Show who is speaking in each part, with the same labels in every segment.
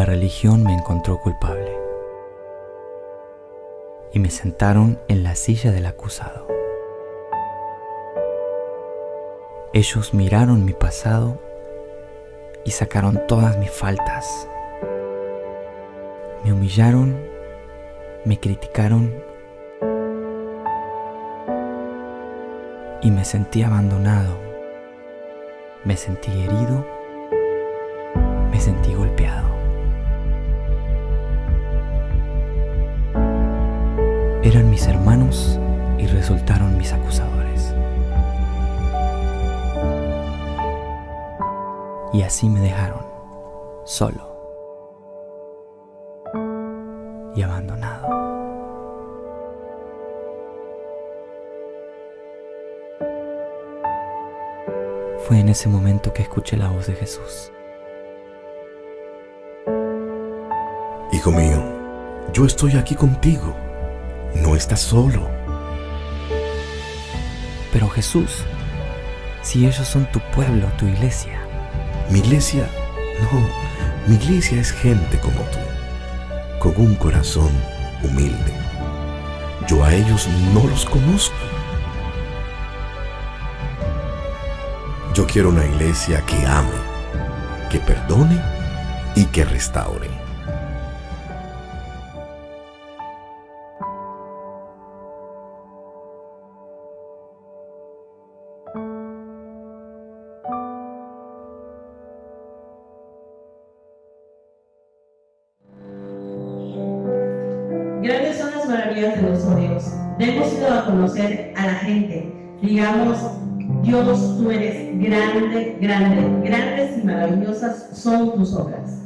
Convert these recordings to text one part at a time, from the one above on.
Speaker 1: la religión me encontró culpable y me sentaron en la silla del acusado. Ellos miraron mi pasado y sacaron todas mis faltas. Me humillaron, me criticaron y me sentí abandonado. Me sentí herido, me sentí golpeado. Eran mis hermanos y resultaron mis acusadores. Y así me dejaron, solo y abandonado. Fue en ese momento que escuché la voz de Jesús.
Speaker 2: Hijo mío, yo estoy aquí contigo. No estás solo.
Speaker 1: Pero Jesús, si ellos son tu pueblo, tu iglesia.
Speaker 2: Mi iglesia, no, mi iglesia es gente como tú, con un corazón humilde. Yo a ellos no los conozco. Yo quiero una iglesia que ame, que perdone y que restaure.
Speaker 3: Grandes son las maravillas de nuestro Dios. Demos ido a conocer a la gente. Digamos, Dios, tú eres grande, grande, grandes y maravillosas son tus obras.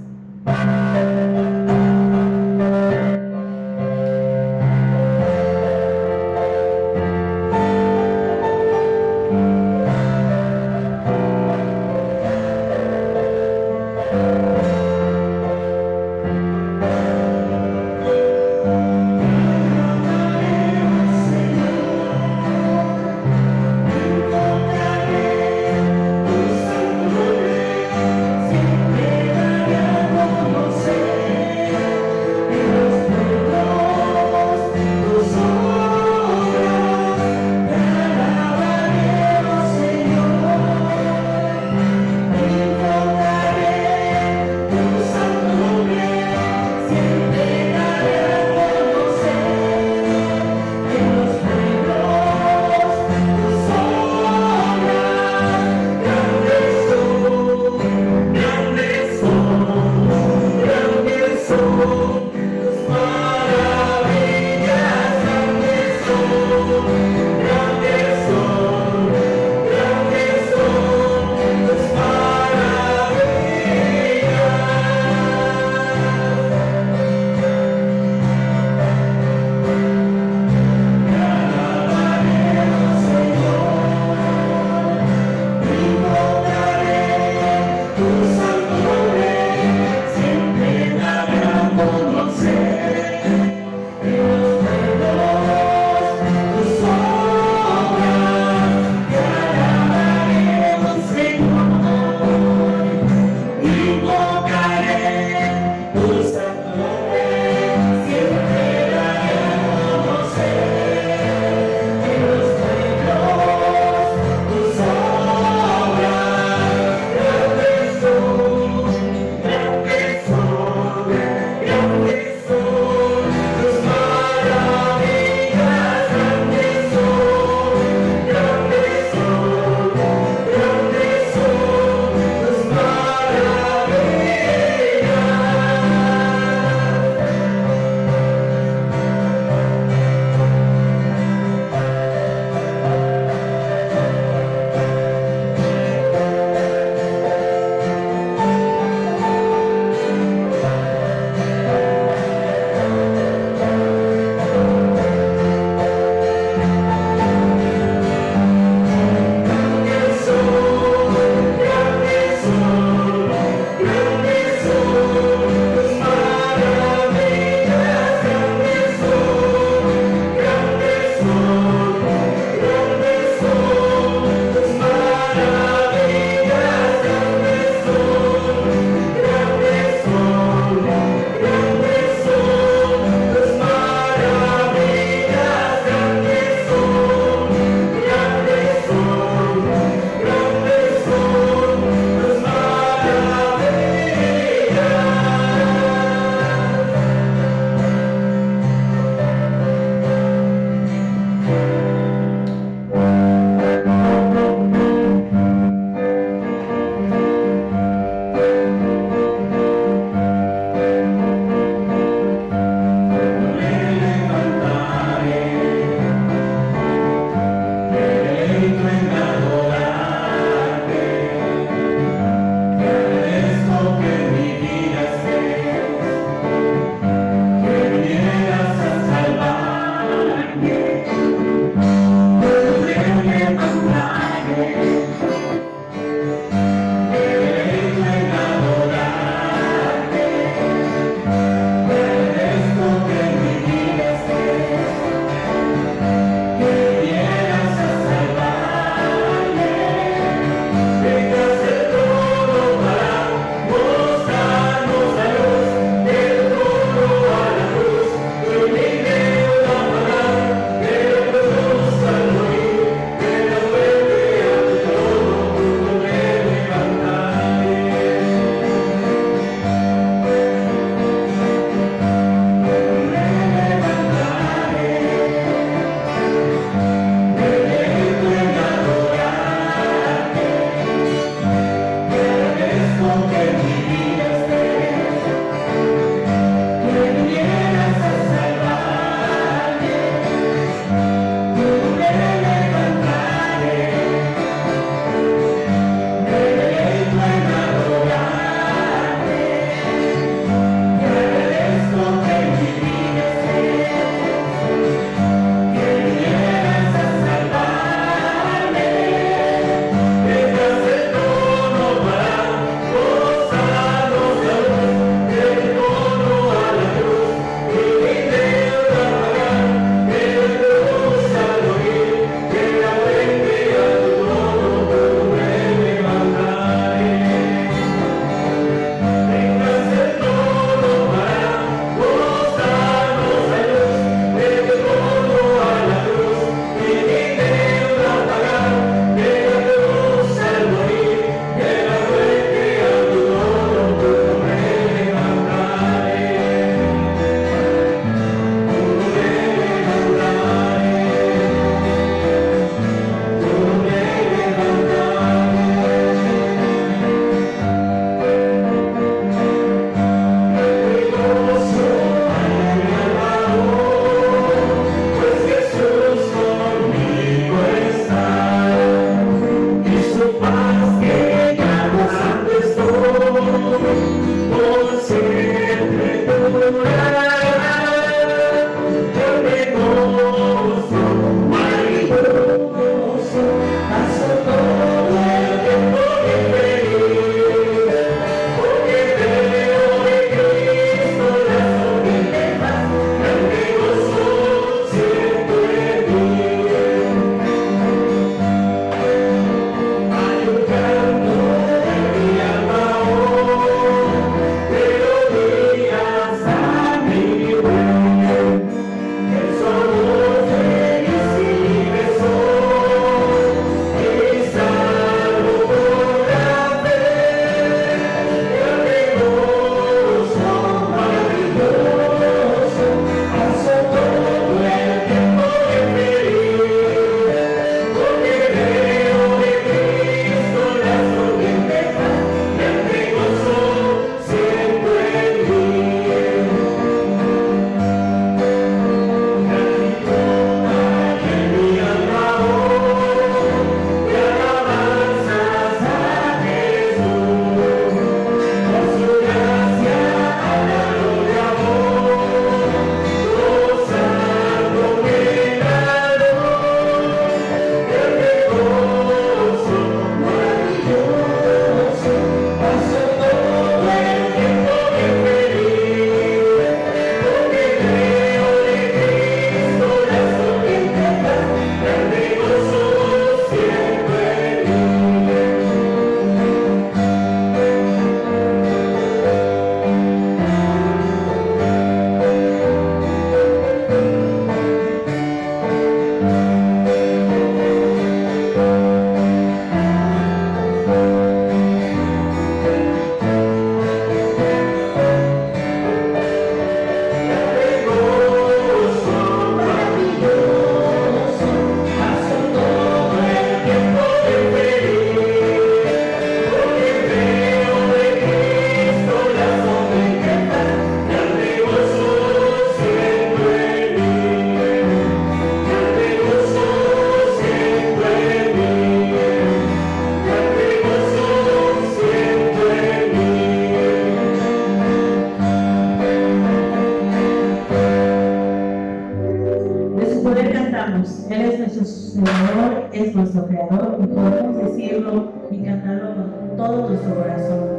Speaker 3: Él es nuestro Señor, es nuestro Creador y podemos decirlo y cantarlo con todo nuestro corazón.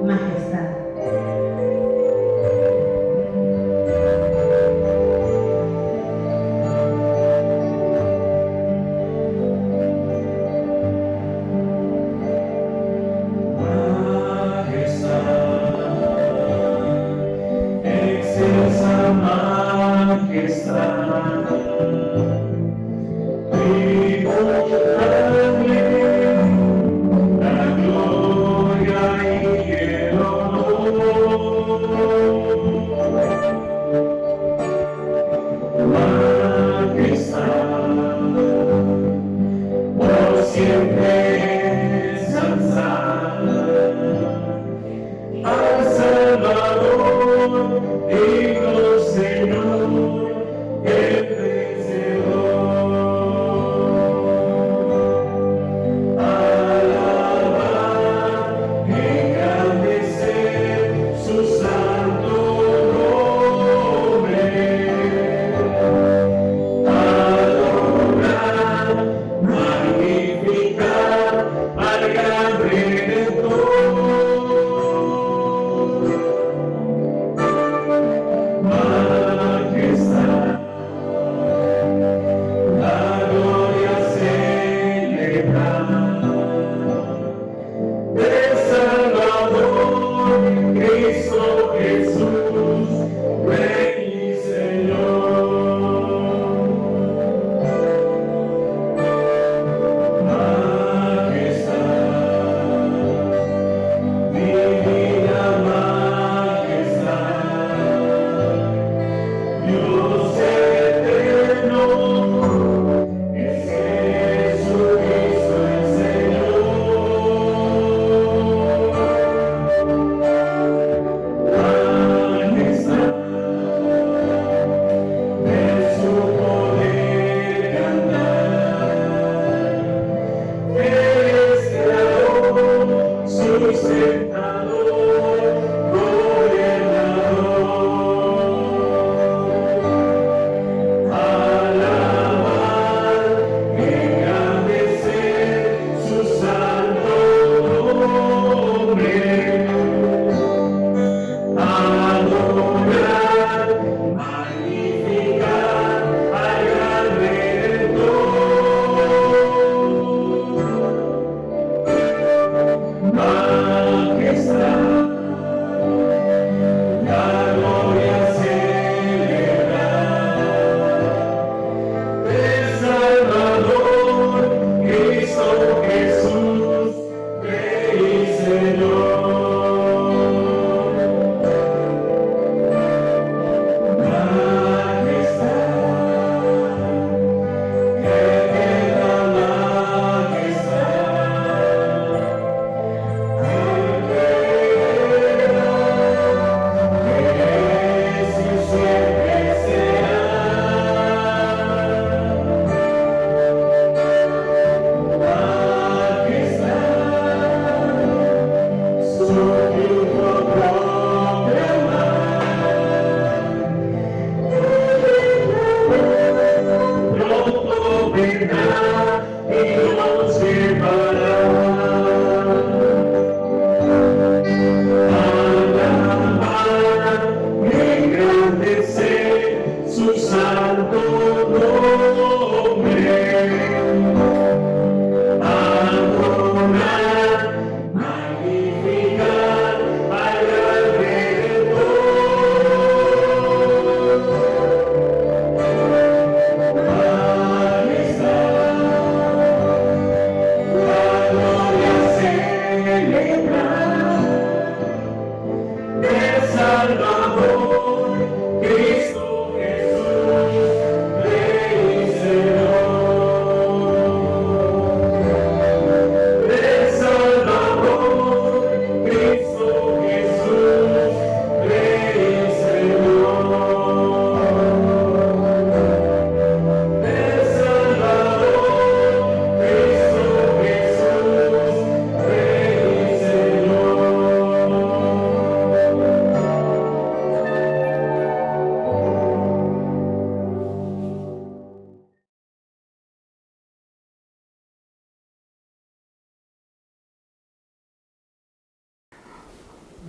Speaker 3: Majestad.
Speaker 4: Excelsa majestad, la gloria y el honor. Majestad, por siempre ensalzada, al Salvador, digno Señor, el Rey.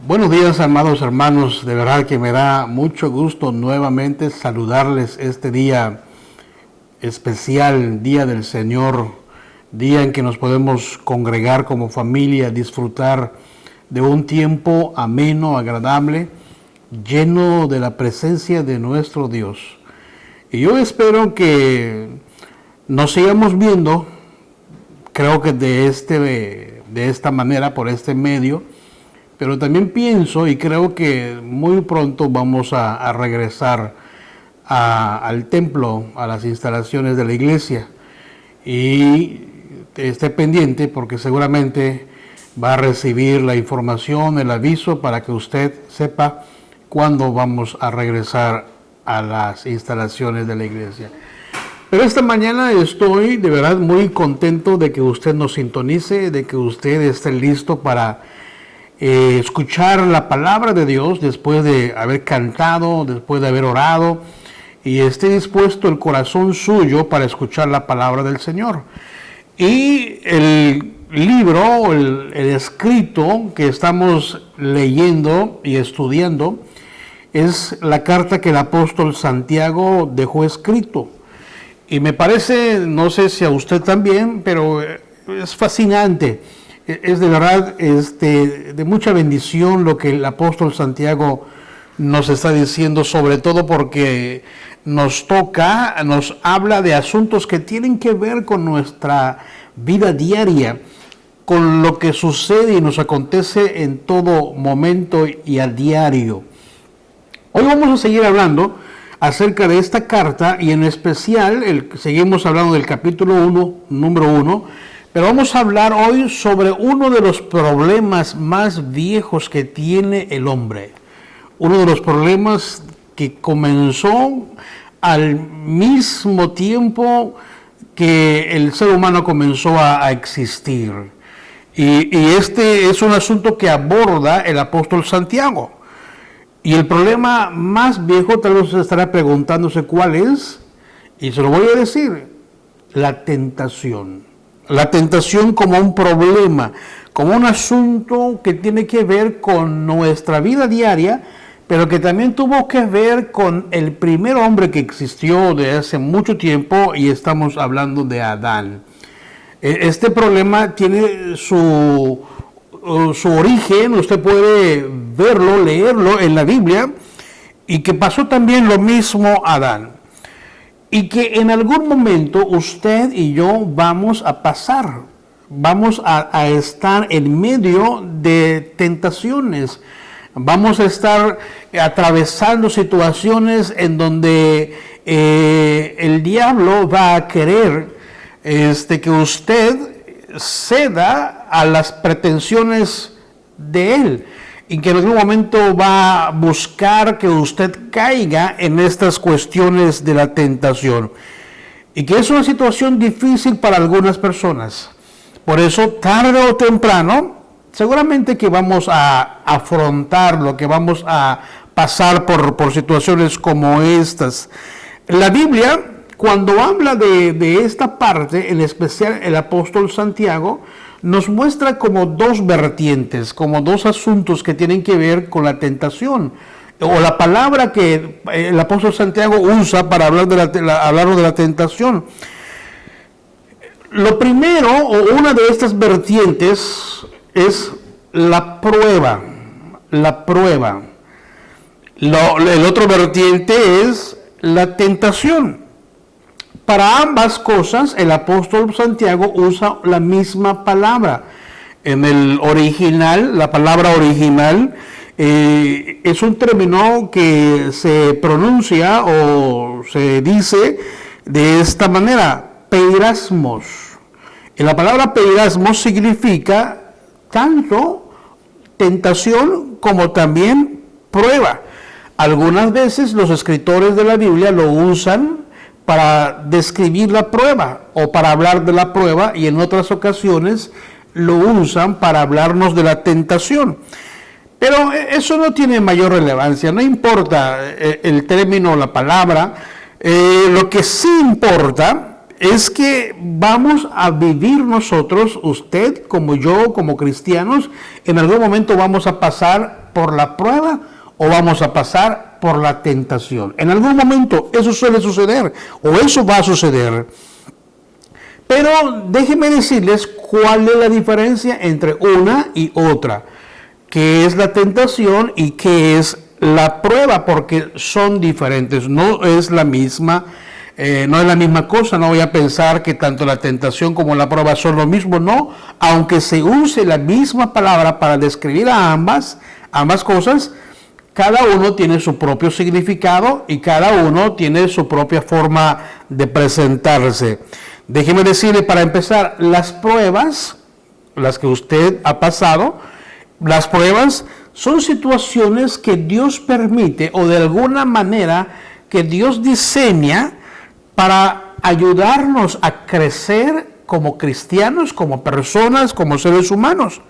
Speaker 5: Buenos días, amados hermanos. De verdad que me da mucho gusto nuevamente saludarles este día especial, Día del Señor, día en que nos podemos congregar como familia, disfrutar de un tiempo ameno, agradable, lleno de la presencia de nuestro Dios. Y yo espero que nos sigamos viendo, creo que de esta manera, por este medio, pero también pienso y creo que muy pronto vamos a regresar al templo, a las instalaciones de la iglesia. Y esté pendiente porque seguramente va a recibir la información, el aviso para que usted sepa cuándo vamos a regresar a las instalaciones de la iglesia. Pero esta mañana estoy de verdad muy contento de que usted nos sintonice, de que usted esté listo para escuchar la palabra de Dios después de haber cantado, después de haber orado, y esté dispuesto el corazón suyo para escuchar la palabra del Señor. Y el libro, el escrito que estamos leyendo y estudiando es la carta que el apóstol Santiago dejó escrito. Y me parece, no sé si a usted también, pero es fascinante. Es de verdad de mucha bendición lo que el apóstol Santiago nos está diciendo, sobre todo porque nos habla de asuntos que tienen que ver con nuestra vida diaria, con lo que sucede y nos acontece en todo momento y a diario. Hoy vamos a seguir hablando acerca de esta carta y en especial seguimos hablando del capítulo 1, número 1, pero vamos a hablar hoy sobre uno de los problemas más viejos que tiene el hombre. Uno de los problemas que comenzó al mismo tiempo que el ser humano comenzó a existir. Y este es un asunto que aborda el apóstol Santiago. Y el problema más viejo, tal vez usted estará preguntándose cuál es, y se lo voy a decir: la tentación. La tentación como un problema, como un asunto que tiene que ver con nuestra vida diaria, pero que también tuvo que ver con el primer hombre que existió de hace mucho tiempo, y estamos hablando de Adán. Este problema tiene su origen, usted puede verlo, leerlo en la Biblia, y que pasó también lo mismo a Adán. Y que en algún momento usted y yo vamos a pasar, vamos a estar en medio de tentaciones, vamos a estar atravesando situaciones en donde el diablo va a querer que usted ceda a las pretensiones de él, y que en algún momento va a buscar que usted caiga en estas cuestiones de la tentación, y que es una situación difícil para algunas personas. Por eso, tarde o temprano, seguramente que vamos a afrontarlo, que vamos a pasar por situaciones como estas. La Biblia, cuando habla de esta parte, en especial el apóstol Santiago, nos muestra como dos vertientes, como dos asuntos que tienen que ver con la tentación, o la palabra que el apóstol Santiago usa para hablar de la tentación. Lo primero, o una de estas vertientes, es la prueba. La prueba. El otro vertiente es la tentación. Para ambas cosas, el apóstol Santiago usa la misma palabra. En el original, la palabra original es un término que se pronuncia o se dice de esta manera: peirasmos. Y la palabra peirasmos significa tanto tentación como también prueba. Algunas veces los escritores de la Biblia lo usan para describir la prueba o para hablar de la prueba, y en otras ocasiones lo usan para hablarnos de la tentación. Pero eso no tiene mayor relevancia, no importa el término o la palabra. Lo que sí importa es que vamos a vivir nosotros, usted como yo, como cristianos, en algún momento vamos a pasar por la prueba o vamos a pasar por la tentación. En algún momento eso suele suceder o eso va a suceder. Pero déjenme decirles cuál es la diferencia entre una y otra. ¿Qué es la tentación y qué es la prueba? Porque son diferentes, no es la misma. No es la misma cosa, no voy a pensar que tanto la tentación como la prueba son lo mismo, no, aunque se use la misma palabra para describir a ambas cosas, cada uno tiene su propio significado y cada uno tiene su propia forma de presentarse. Déjeme decirle para empezar, las pruebas, las que usted ha pasado, las pruebas son situaciones que Dios permite o de alguna manera que Dios diseña para ayudarnos a crecer como cristianos, como personas, como seres humanos.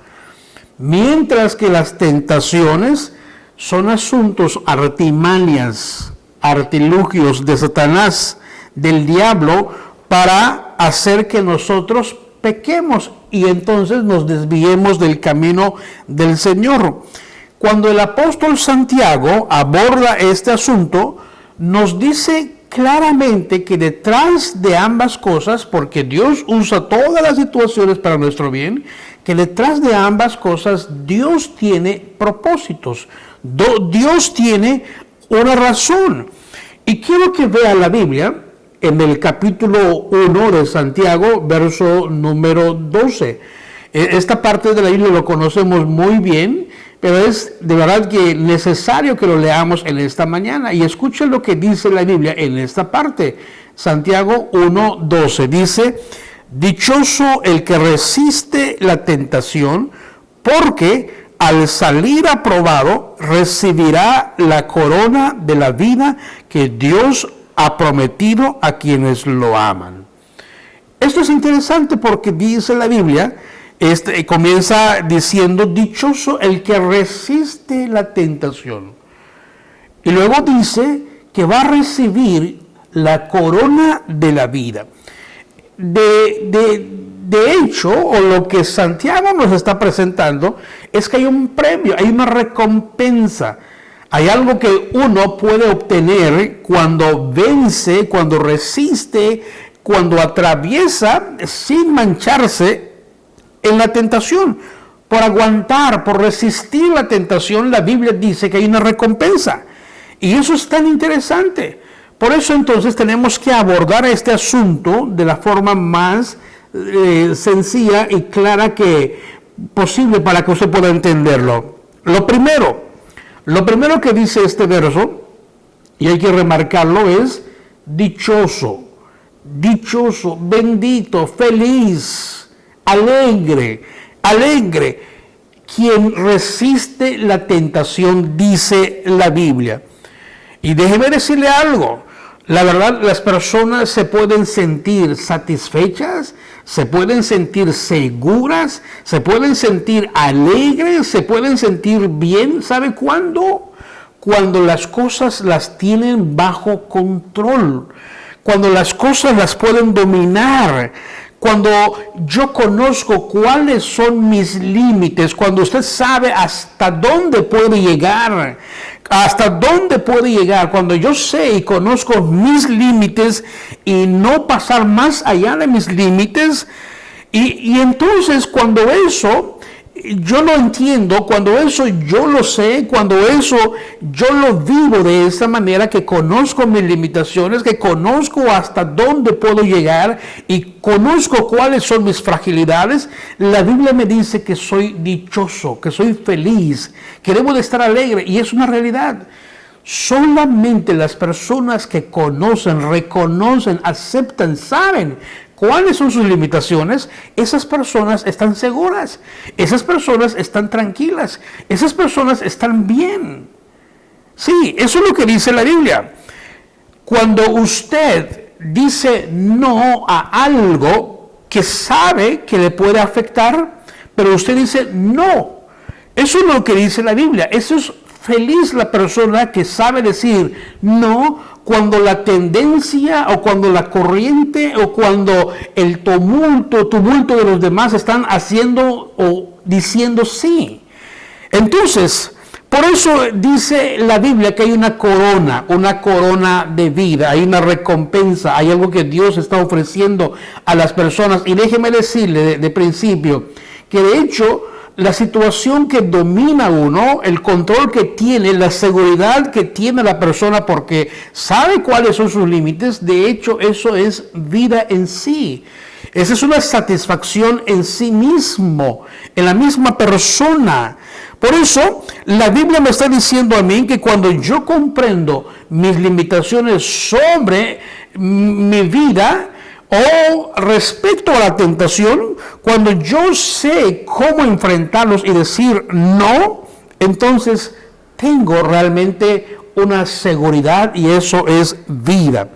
Speaker 5: Mientras que las tentaciones son asuntos, artimañas, artilugios de Satanás, del diablo, para hacer que nosotros pequemos y entonces nos desviemos del camino del Señor. Cuando el apóstol Santiago aborda este asunto, nos dice claramente que detrás de ambas cosas, porque Dios usa todas las situaciones para nuestro bien, que detrás de ambas cosas Dios tiene propósitos, Dios tiene una razón. Y quiero que vea la Biblia en el capítulo 1 de Santiago, verso número 12. Esta parte de la Biblia lo conocemos muy bien, pero es de verdad que necesario que lo leamos en esta mañana. Y escuchen lo que dice la Biblia en esta parte. Santiago 1:12 dice: dichoso el que resiste la tentación, porque al salir aprobado recibirá la corona de la vida que Dios ha prometido a quienes lo aman. Esto es interesante porque dice la Biblia, comienza diciendo: dichoso el que resiste la tentación. Y luego dice que va a recibir la corona de la vida. De hecho, o lo que Santiago nos está presentando, es que hay un premio, hay una recompensa. Hay algo que uno puede obtener cuando vence, cuando resiste, cuando atraviesa sin mancharse en la tentación. Por aguantar, por resistir la tentación, la Biblia dice que hay una recompensa. Y eso es tan interesante. Por eso entonces tenemos que abordar este asunto de la forma más sencilla y clara que posible para que usted pueda entenderlo. Lo primero que dice este verso, y hay que remarcarlo, es dichoso, bendito, feliz, alegre, quien resiste la tentación, dice la Biblia. Y déjeme decirle algo, la verdad, las personas se pueden sentir satisfechas, se pueden sentir seguras, se pueden sentir alegres, se pueden sentir bien. ¿Sabe cuándo? Cuando las cosas las tienen bajo control, cuando las cosas las pueden dominar, cuando yo conozco cuáles son mis límites, cuando usted sabe hasta dónde puede llegar, cuando yo sé y conozco mis límites y no pasar más allá de mis límites, y entonces cuando eso yo lo entiendo, cuando eso yo lo sé, cuando eso yo lo vivo de esa manera, que conozco mis limitaciones, que conozco hasta dónde puedo llegar y conozco cuáles son mis fragilidades, la Biblia me dice que soy dichoso, que soy feliz, que debo de estar alegre, y es una realidad. Solamente las personas que conocen, reconocen, aceptan, saben cuáles son sus limitaciones, esas personas están seguras, esas personas están tranquilas, esas personas están bien. Sí, eso es lo que dice la Biblia. Cuando usted dice no a algo que sabe que le puede afectar, pero usted dice no, eso es lo que dice la Biblia. Eso es feliz la persona que sabe decir no cuando la tendencia o cuando la corriente o cuando el tumulto de los demás están haciendo o diciendo sí. Entonces, Por eso dice la Biblia que hay una corona de vida, hay una recompensa, hay algo que Dios está ofreciendo a las personas. Y déjeme decirle de principio que de hecho la situación que domina a uno, el control que tiene, la seguridad que tiene la persona porque sabe cuáles son sus límites, de hecho eso es vida en sí. Esa es una satisfacción en sí mismo, en la misma persona. Por eso, la Biblia me está diciendo a mí que cuando yo comprendo mis limitaciones sobre mi vida o respecto a la tentación, cuando yo sé cómo enfrentarlos y decir no, entonces tengo realmente una seguridad y eso es vida.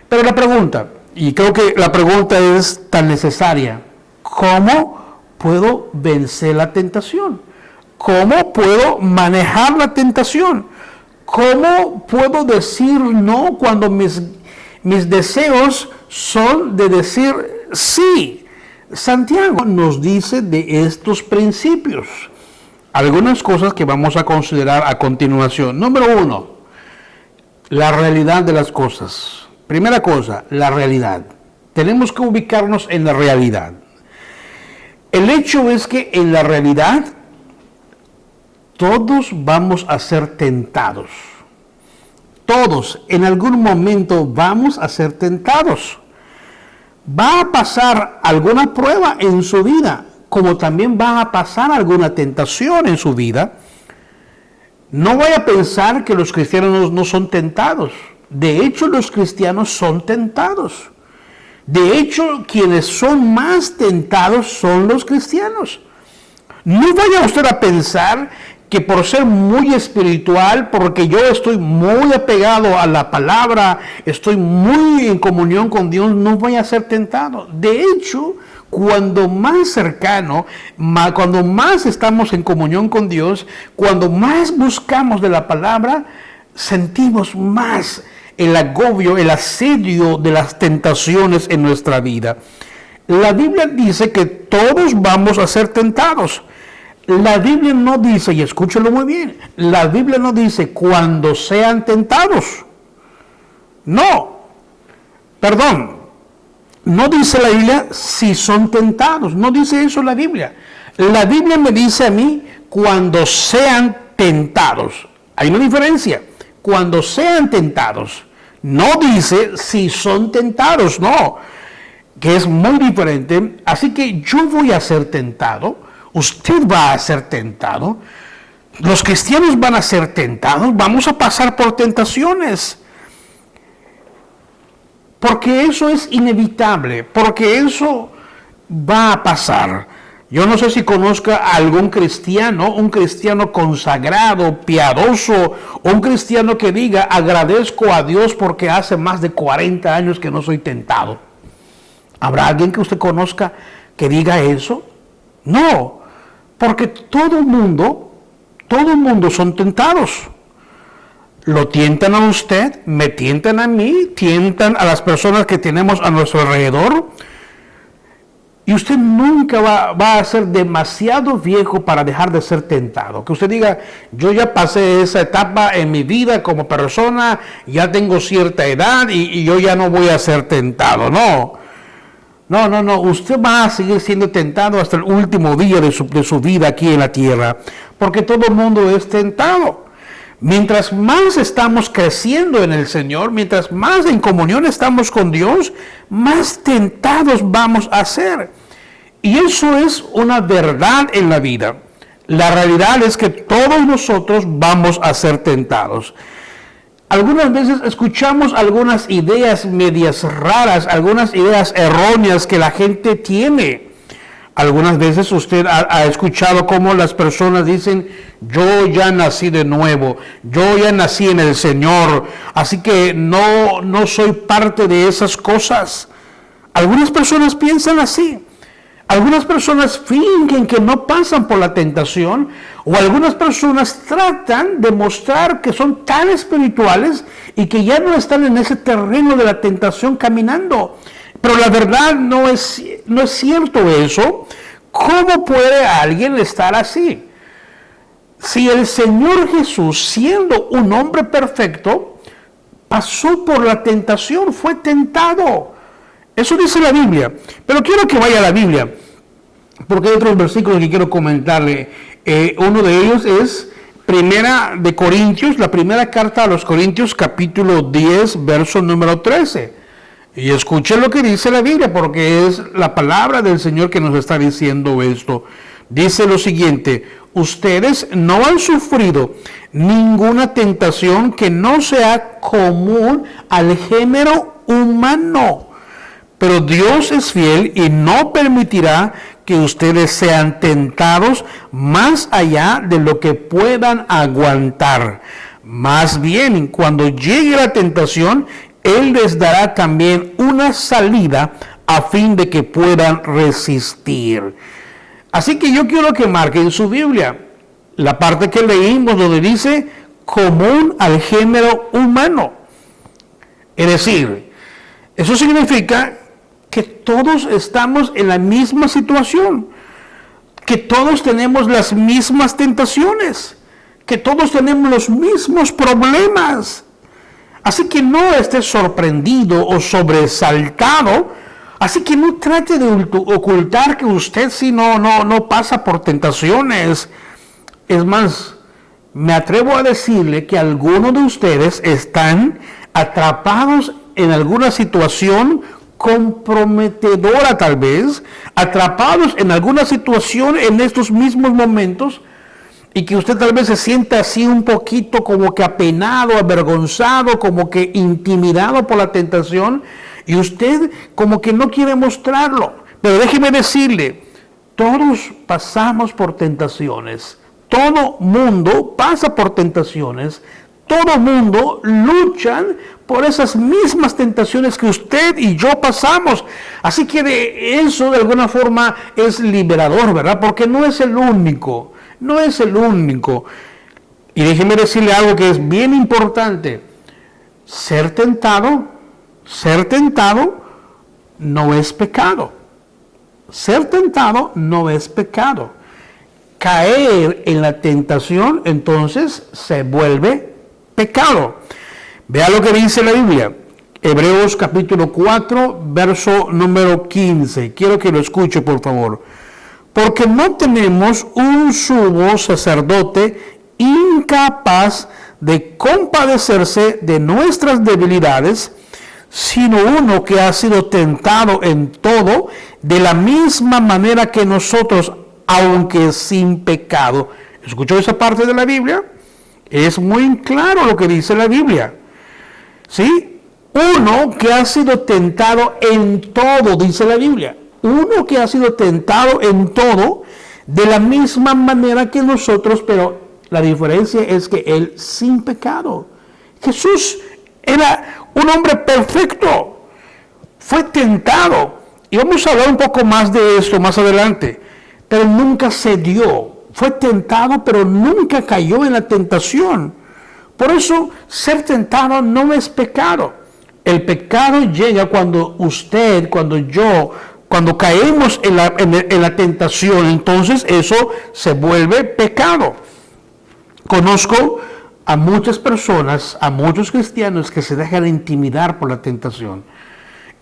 Speaker 5: Pero la pregunta, y creo que la pregunta es tan necesaria, ¿cómo puedo vencer la tentación? ¿Cómo puedo manejar la tentación? ¿Cómo puedo decir no cuando mis deseos son de decir sí? Santiago nos dice de estos principios. Algunas cosas que vamos a considerar a continuación. Número 1, la realidad de las cosas. Primera cosa, la realidad. Tenemos que ubicarnos en la realidad. El hecho es que en la realidad todos vamos a ser tentados. Todos en algún momento vamos a ser tentados. Va a pasar alguna prueba en su vida, como también va a pasar alguna tentación en su vida. No vaya a pensar que los cristianos no son tentados. De hecho, los cristianos son tentados. De hecho, quienes son más tentados son los cristianos. No vaya usted a pensar que por ser muy espiritual, porque yo estoy muy apegado a la palabra, estoy muy en comunión con Dios, no voy a ser tentado. De hecho, cuando más cercano, cuando más estamos en comunión con Dios, cuando más buscamos de la palabra, sentimos más el agobio, el asedio de las tentaciones en nuestra vida. La Biblia dice que todos vamos a ser tentados. La Biblia no dice, y escúchelo muy bien, la Biblia no dice cuando sean tentados. No, perdón, no dice la Biblia si son tentados, no dice eso la Biblia. La Biblia me dice a mí cuando sean tentados. Hay una diferencia, cuando sean tentados. No dice si son tentados, no, que es muy diferente. Así que yo voy a ser tentado. Usted va a ser tentado, los cristianos van a ser tentados, vamos a pasar por tentaciones, porque eso es inevitable, porque eso va a pasar. Yo no sé si conozca a algún cristiano, un cristiano consagrado, piadoso, o un cristiano que diga, agradezco a Dios porque hace más de 40 años que no soy tentado. ¿Habrá alguien que usted conozca que diga eso? No. Porque todo el mundo son tentados. Lo tientan a usted, me tientan a mí, tientan a las personas que tenemos a nuestro alrededor. Y usted nunca va a ser demasiado viejo para dejar de ser tentado. Que usted diga, yo ya pasé esa etapa en mi vida como persona, ya tengo cierta edad y yo ya no voy a ser tentado. No, usted va a seguir siendo tentado hasta el último día de su vida aquí en la tierra, porque todo el mundo es tentado. Mientras más estamos creciendo en el Señor, mientras más en comunión estamos con Dios, más tentados vamos a ser. Y eso es una verdad en la vida. La realidad es que todos nosotros vamos a ser tentados. Algunas veces escuchamos algunas ideas medias raras, algunas ideas erróneas que la gente tiene. Algunas veces usted ha escuchado cómo las personas dicen, yo ya nací de nuevo, yo ya nací en el Señor, así que no soy parte de esas cosas. Algunas personas piensan así. Algunas personas fingen que no pasan por la tentación, o algunas personas tratan de mostrar que son tan espirituales y que ya no están en ese terreno de la tentación caminando. Pero la verdad no es cierto eso. ¿Cómo puede alguien estar así? si el Señor Jesús, siendo un hombre perfecto, pasó por la tentación, fue tentado. Eso dice la Biblia. Pero quiero que vaya a la Biblia, porque hay otros versículos que quiero comentarle. Uno de ellos es Primera de Corintios, la primera carta a los Corintios, capítulo 10, verso número 13. Y escuchen lo que dice la Biblia, porque es la palabra del Señor que nos está diciendo esto. Dice lo siguiente: ustedes no han sufrido ninguna tentación que no sea común al género humano, pero Dios es fiel y no permitirá que ustedes sean tentados más allá de lo que puedan aguantar. Más bien, cuando llegue la tentación, Él les dará también una salida a fin de que puedan resistir. Así que yo quiero que marquen en su Biblia la parte que leímos donde dice común al género humano. Es decir, eso significa que todos estamos en la misma situación, que todos tenemos las mismas tentaciones, que todos tenemos los mismos problemas. Así que no esté sorprendido o sobresaltado. Así que no trate de ocultar que usted sí no pasa por tentaciones. Es más, me atrevo a decirle que algunos de ustedes están atrapados en alguna situación comprometedora tal vez, atrapados en alguna situación en estos mismos momentos, y que usted tal vez se sienta así un poquito como que apenado, avergonzado, como que intimidado por la tentación, y usted como que no quiere mostrarlo. Pero déjeme decirle, todos pasamos por tentaciones, todo mundo pasa por tentaciones, todo mundo luchan por esas mismas tentaciones que usted y yo pasamos. Así que de eso de alguna forma es liberador, ¿verdad? Porque no es el único, no es el único. Y déjeme decirle algo que es bien importante. Ser tentado no es pecado. Ser tentado no es pecado. Caer en la tentación entonces se vuelve pecado. Vea lo que dice la Biblia. Hebreos capítulo 4, verso número 15. Quiero que lo escuche, por favor. Porque no tenemos un sumo sacerdote incapaz de compadecerse de nuestras debilidades, sino uno que ha sido tentado en todo de la misma manera que nosotros, aunque sin pecado. ¿Escuchó esa parte de la Biblia? Es muy claro lo que dice la Biblia. ¿Sí? Uno que ha sido tentado en todo, dice la Biblia. Uno que ha sido tentado en todo de la misma manera que nosotros, pero la diferencia es que Él sin pecado. Jesús era un hombre perfecto. Fue tentado. Y vamos a hablar un poco más de esto más adelante. Pero nunca cedió. Fue tentado, pero nunca cayó en la tentación. Por eso, ser tentado no es pecado. El pecado llega cuando usted, cuando yo, cuando caemos en la tentación, entonces eso se vuelve pecado. Conozco a muchas personas, a muchos cristianos que se dejan intimidar por la tentación.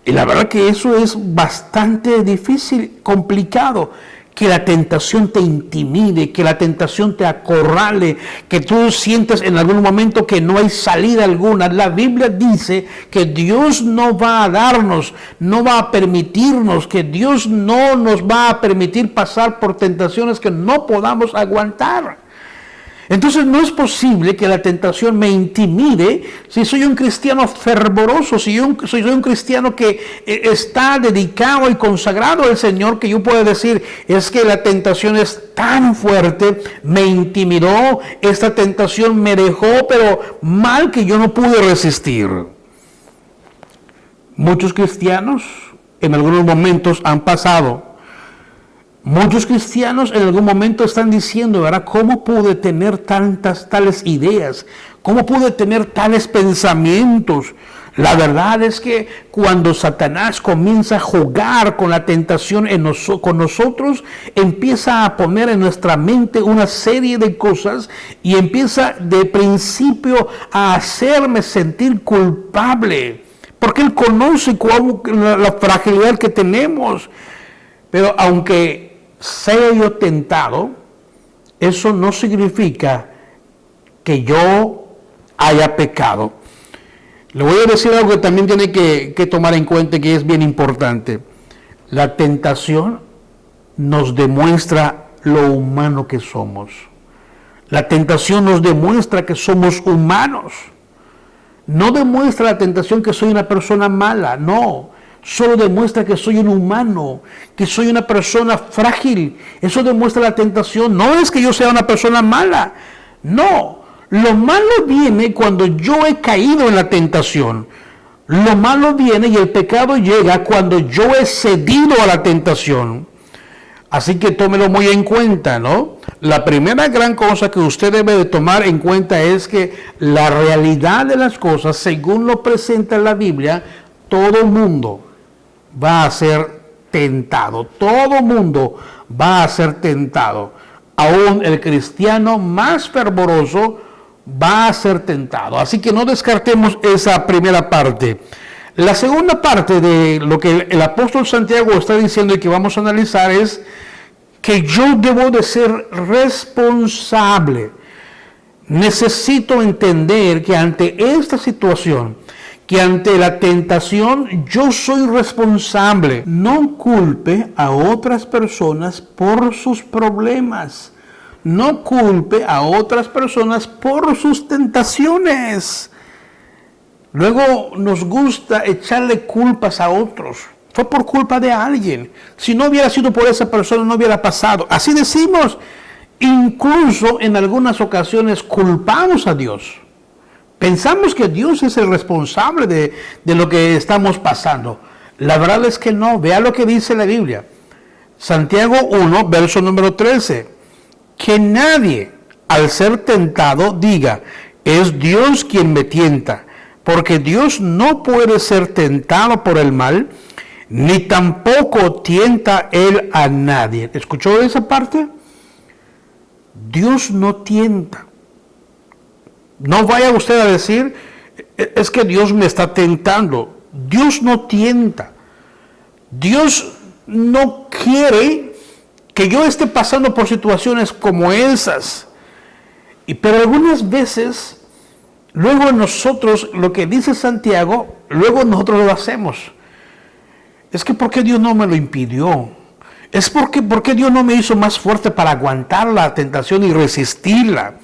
Speaker 5: Y la verdad que eso es bastante difícil, complicado. Que la tentación te intimide, que la tentación te acorrale, que tú sientes en algún momento que no hay salida alguna. La Biblia dice que Dios no va a darnos, no va a permitirnos, que Dios no nos va a permitir pasar por tentaciones que no podamos aguantar. Entonces no es posible que la tentación me intimide si soy un cristiano fervoroso, si soy un cristiano que está dedicado y consagrado al Señor, que yo puedo decir, es que la tentación es tan fuerte, me intimidó, esta tentación me dejó, pero mal que yo no pude resistir. Muchos cristianos en algunos momentos han pasado. Muchos cristianos en algún momento están diciendo, ¿verdad? ¿Cómo pude tener tales ideas? ¿Cómo pude tener tales pensamientos? La verdad es que cuando Satanás comienza a jugar con la tentación con nosotros, empieza a poner en nuestra mente una serie de cosas y empieza de principio a hacerme sentir culpable, porque Él conoce la fragilidad que tenemos. Pero aunque sea yo tentado, eso no significa que yo haya pecado. Le voy a decir algo que también tiene que tomar en cuenta, que es bien importante. La tentación nos demuestra lo humano que somos. La tentación nos demuestra que somos humanos. No demuestra la tentación que soy una persona mala, no. Solo demuestra que soy un humano, que soy una persona frágil. Eso demuestra la tentación. No es que yo sea una persona mala, no. Lo malo viene cuando yo he caído en la tentación. Lo malo viene y el pecado llega cuando yo he cedido a la tentación. Así que tómelo muy en cuenta, ¿no? La primera gran cosa que usted debe de tomar en cuenta es que la realidad de las cosas, según lo presenta la Biblia, todo mundo va a ser tentado. Todo mundo va a ser tentado. Aún el cristiano más fervoroso va a ser tentado. Así que no descartemos esa primera parte. La segunda parte de lo que el apóstol Santiago está diciendo y que vamos a analizar es que yo debo de ser responsable. Necesito entender que ante esta situación, que ante la tentación, yo soy responsable. No culpe a otras personas por sus problemas. No culpe a otras personas por sus tentaciones. Luego nos gusta echarle culpas a otros. Fue por culpa de alguien. Si no hubiera sido por esa persona, no hubiera pasado. Así decimos. Incluso en algunas ocasiones culpamos a Dios. Pensamos que Dios es el responsable de lo que estamos pasando. La verdad es que no. Vea lo que dice la Biblia. Santiago 1, verso número 13. Que nadie, al ser tentado, diga, es Dios quien me tienta, porque Dios no puede ser tentado por el mal, ni tampoco tienta Él a nadie. ¿Escuchó esa parte? Dios no tienta. No vaya usted a decir, es que Dios me está tentando. Dios no tienta. Dios no quiere que yo esté pasando por situaciones como esas. Pero algunas veces, luego nosotros, lo que dice Santiago, luego nosotros lo hacemos. Es que ¿por qué Dios no me lo impidió? Es ¿por qué Dios no me hizo más fuerte para aguantar la tentación y resistirla?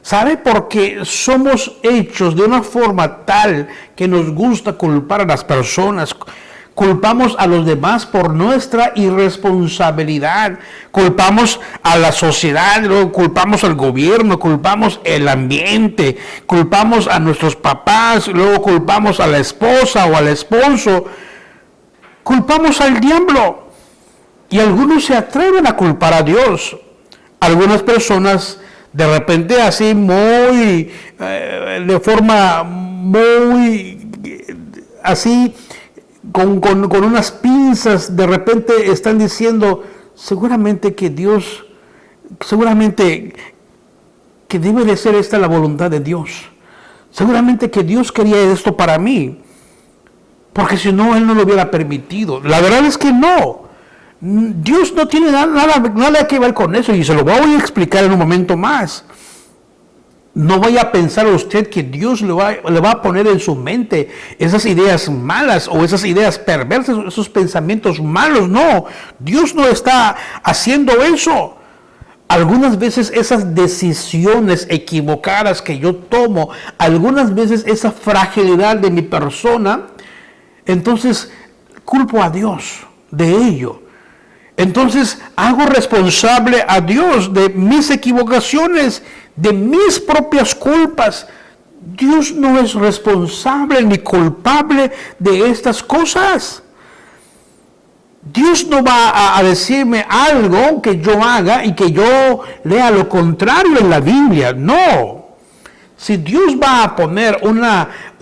Speaker 5: ¿Sabe? Porque somos hechos de una forma tal que nos gusta culpar a las personas. Culpamos a los demás por nuestra irresponsabilidad. Culpamos a la sociedad, luego culpamos al gobierno, culpamos el ambiente, culpamos a nuestros papás, luego culpamos a la esposa o al esposo. Culpamos al diablo. Y algunos se atreven a culpar a Dios. Algunas personas de repente así muy, de forma muy, así, con unas pinzas, de repente están diciendo, seguramente que Dios, seguramente que debe de ser esta la voluntad de Dios. Seguramente que Dios quería esto para mí, porque si no, Él no lo hubiera permitido. La verdad es que no. Dios no tiene nada que ver con eso, y se lo voy a explicar en un momento más. No vaya a pensar usted que Dios le va a poner en su mente esas ideas malas o esas ideas perversas, esos pensamientos malos. No, Dios no está haciendo eso. Algunas veces esas decisiones equivocadas que yo tomo, algunas veces esa fragilidad de mi persona, entonces culpo a Dios de ello. Entonces hago responsable a Dios de mis equivocaciones, de mis propias culpas. Dios no es responsable ni culpable de estas cosas. Dios no va a decirme algo que yo haga y que yo lea lo contrario en la Biblia. No. Si Dios va a poner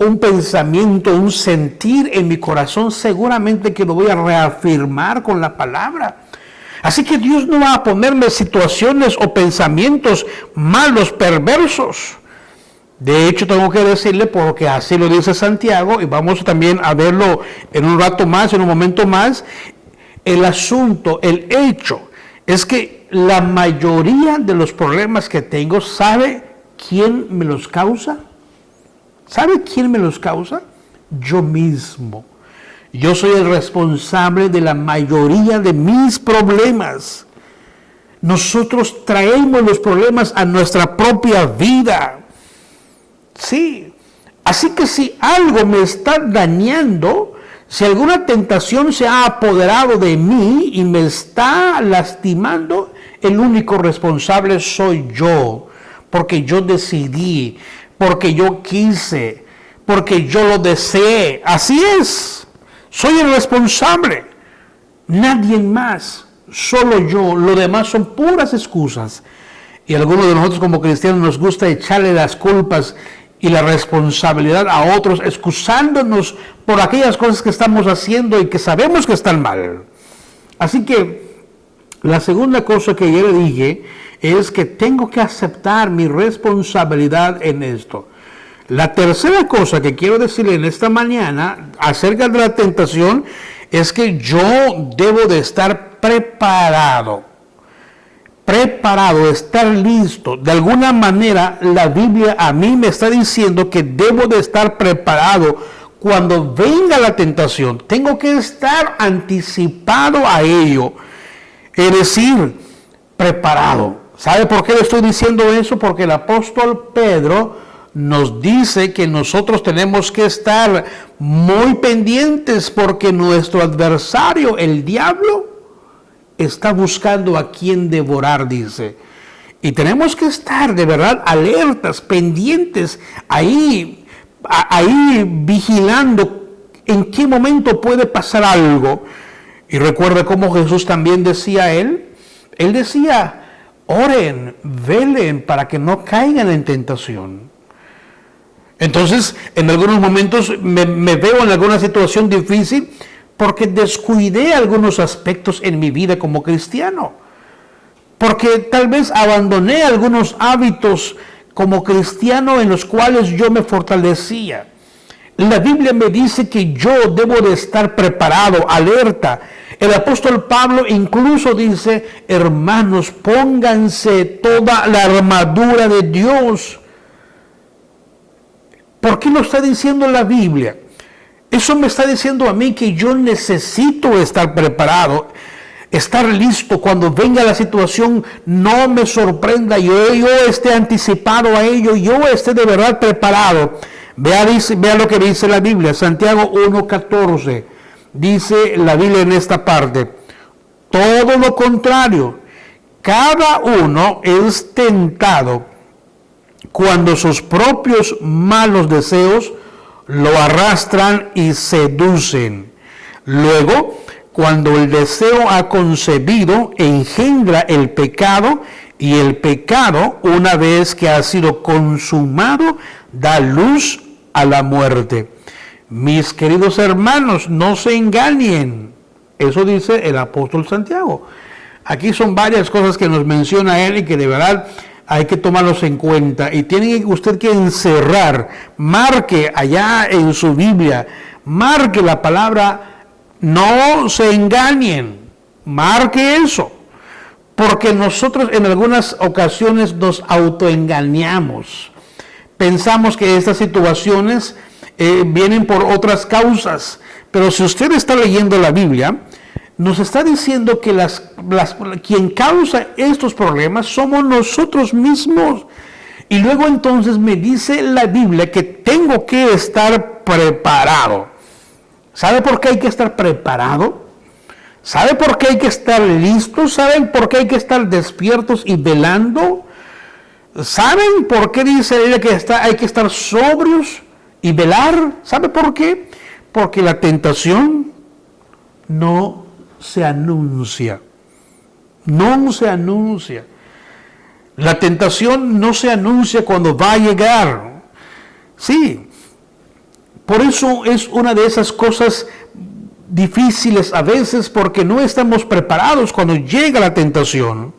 Speaker 5: un pensamiento, un sentir en mi corazón, seguramente que lo voy a reafirmar con la palabra. Así que Dios no va a ponerme situaciones o pensamientos malos, perversos. De hecho, tengo que decirle, porque así lo dice Santiago, y vamos también a verlo en un rato más, en un momento más, el asunto, el hecho, es que la mayoría de los problemas que tengo, ¿sabe quién me los causa? ¿Sabe quién me los causa? Yo mismo. Yo soy el responsable de la mayoría de mis problemas. Nosotros traemos los problemas a nuestra propia vida. Sí. Así que si algo me está dañando, si alguna tentación se ha apoderado de mí y me está lastimando, el único responsable soy yo. Porque yo decidí, porque yo quise, porque yo lo deseé. Así es. Soy el responsable, nadie más, solo yo. Lo demás son puras excusas. Y a algunos de nosotros como cristianos nos gusta echarle las culpas y la responsabilidad a otros, excusándonos por aquellas cosas que estamos haciendo y que sabemos que están mal. Así que la segunda cosa que yo le dije es que tengo que aceptar mi responsabilidad en esto. La tercera cosa que quiero decirle en esta mañana acerca de la tentación es que yo debo de estar preparado, estar listo. De alguna manera la Biblia a mí me está diciendo que debo de estar preparado cuando venga la tentación. Tengo que estar anticipado a ello, es decir, preparado. ¿Sabe por qué le estoy diciendo eso? Porque el apóstol Pedro nos dice que nosotros tenemos que estar muy pendientes porque nuestro adversario, el diablo, está buscando a quien devorar, dice. Y tenemos que estar de verdad alertas, pendientes, ahí vigilando en qué momento puede pasar algo. Y recuerda cómo Jesús también decía él decía, oren, velen para que no caigan en tentación. Entonces, en algunos momentos me veo en alguna situación difícil porque descuidé algunos aspectos en mi vida como cristiano. Porque tal vez abandoné algunos hábitos como cristiano en los cuales yo me fortalecía. La Biblia me dice que yo debo de estar preparado, alerta. El apóstol Pablo incluso dice, hermanos, pónganse toda la armadura de Dios. ¿Por qué lo está diciendo la Biblia? Eso me está diciendo a mí que yo necesito estar preparado, estar listo cuando venga la situación, no me sorprenda, yo esté anticipado a ello, yo esté de verdad preparado. Vea lo que dice la Biblia, Santiago 1:14, dice la Biblia en esta parte, todo lo contrario, cada uno es tentado cuando sus propios malos deseos lo arrastran y seducen. Luego, cuando el deseo ha concebido, engendra el pecado, y el pecado, una vez que ha sido consumado, da luz a la muerte. Mis queridos hermanos, no se engañen. Eso dice el apóstol Santiago. Aquí son varias cosas que nos menciona él y que de verdad hay que tomarlos en cuenta. Y tiene usted que encerrar, marque allá en su Biblia, marque la palabra, no se engañen, marque eso. Porque nosotros en algunas ocasiones nos autoengañamos. Pensamos que estas situaciones vienen por otras causas. Pero si usted está leyendo la Biblia, nos está diciendo que quien causa estos problemas somos nosotros mismos. Y luego entonces me dice la Biblia que tengo que estar preparado. ¿Sabe por qué hay que estar preparado? ¿Sabe por qué hay que estar listos? ¿Saben por qué hay que estar despiertos y velando? ¿Saben por qué dice ella que hay que estar sobrios y velar? ¿Sabe por qué? Porque la tentación no se anuncia. No se anuncia. La tentación no se anuncia cuando va a llegar. Sí. Por eso es una de esas cosas difíciles a veces, porque no estamos preparados cuando llega la tentación.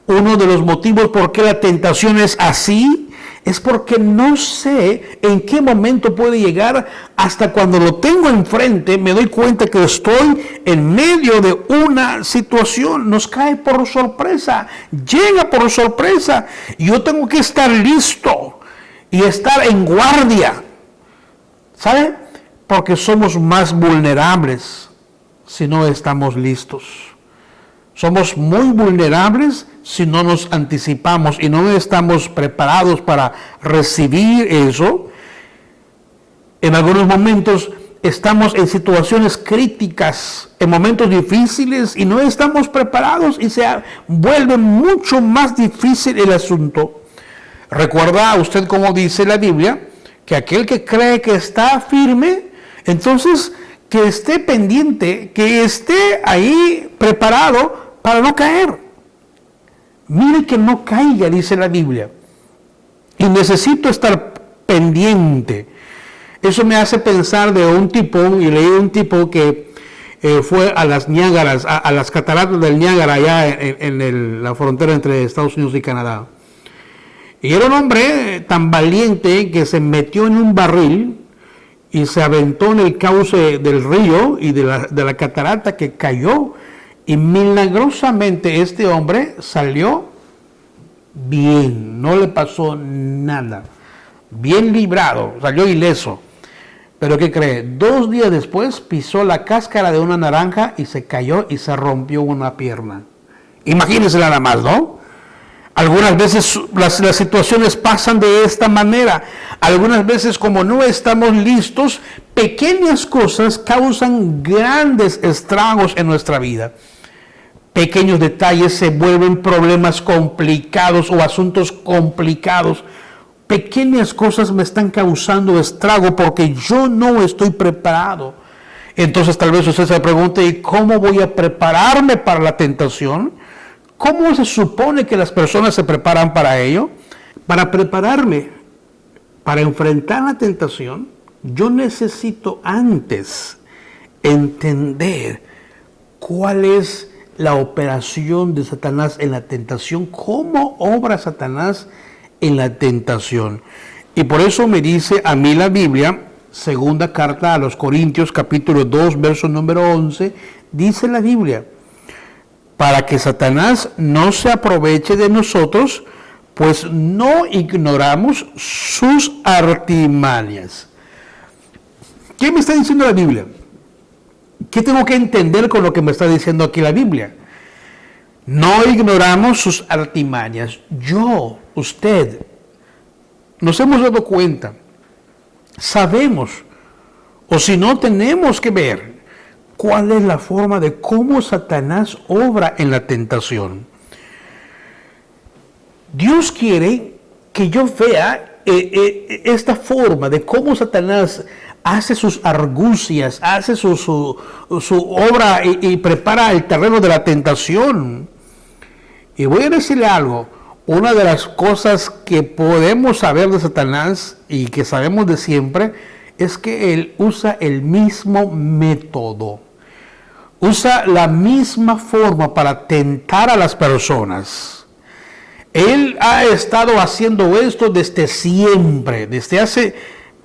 Speaker 5: Uno de los motivos por qué la tentación es así es porque no sé en qué momento puede llegar. Hasta cuando lo tengo enfrente me doy cuenta que estoy en medio de una situación. Nos cae por sorpresa, llega por sorpresa. Yo tengo que estar listo y estar en guardia. ¿Sabe? Porque somos más vulnerables si no estamos listos. Somos muy vulnerables si no nos anticipamos y no estamos preparados para recibir eso. En algunos momentos estamos en situaciones críticas, en momentos difíciles, y no estamos preparados y se vuelve mucho más difícil el asunto. ¿Recuerda usted cómo dice la Biblia? Que aquel que cree que está firme, entonces que esté pendiente, que esté ahí preparado para no caer. Mire que no caiga, dice la Biblia. Y necesito estar pendiente. Eso me hace pensar de un tipo, y leí un tipo que fue a las Niágaras, a las cataratas del Niágara, allá en la frontera entre Estados Unidos y Canadá. Y era un hombre tan valiente que se metió en un barril y se aventó en el cauce del río y de la catarata, que cayó, y milagrosamente este hombre salió bien, no le pasó nada, bien librado, salió ileso. Pero ¿qué cree? 2 días después pisó la cáscara de una naranja y se cayó y se rompió una pierna. Imagínense nada más, ¿no? Algunas veces las situaciones pasan de esta manera. Algunas veces, como no estamos listos, pequeñas cosas causan grandes estragos en nuestra vida. Pequeños detalles se vuelven problemas complicados o asuntos complicados. Pequeñas cosas me están causando estrago porque yo no estoy preparado. Entonces tal vez usted se pregunte, ¿y cómo voy a prepararme para la tentación? ¿Cómo se supone que las personas se preparan para ello? Para prepararme, para enfrentar la tentación, yo necesito antes entender cuál es la operación de Satanás en la tentación, cómo obra Satanás en la tentación. Y por eso me dice a mí la Biblia, segunda carta a los Corintios, capítulo 2, verso número 11, dice la Biblia: para que Satanás no se aproveche de nosotros, pues no ignoramos sus artimañas. ¿Qué me está diciendo la Biblia? ¿Qué tengo que entender con lo que me está diciendo aquí la Biblia? No ignoramos sus artimañas. Yo, usted, nos hemos dado cuenta, sabemos, o si no, tenemos que ver cuál es la forma de cómo Satanás obra en la tentación. Dios quiere que yo vea esta forma de cómo Satanás hace sus argucias, hace su obra y prepara el terreno de la tentación. Y voy a decirle algo, una de las cosas que podemos saber de Satanás y que sabemos de siempre es que él usa el mismo método, usa la misma forma para tentar a las personas. Él ha estado haciendo esto desde siempre, desde hace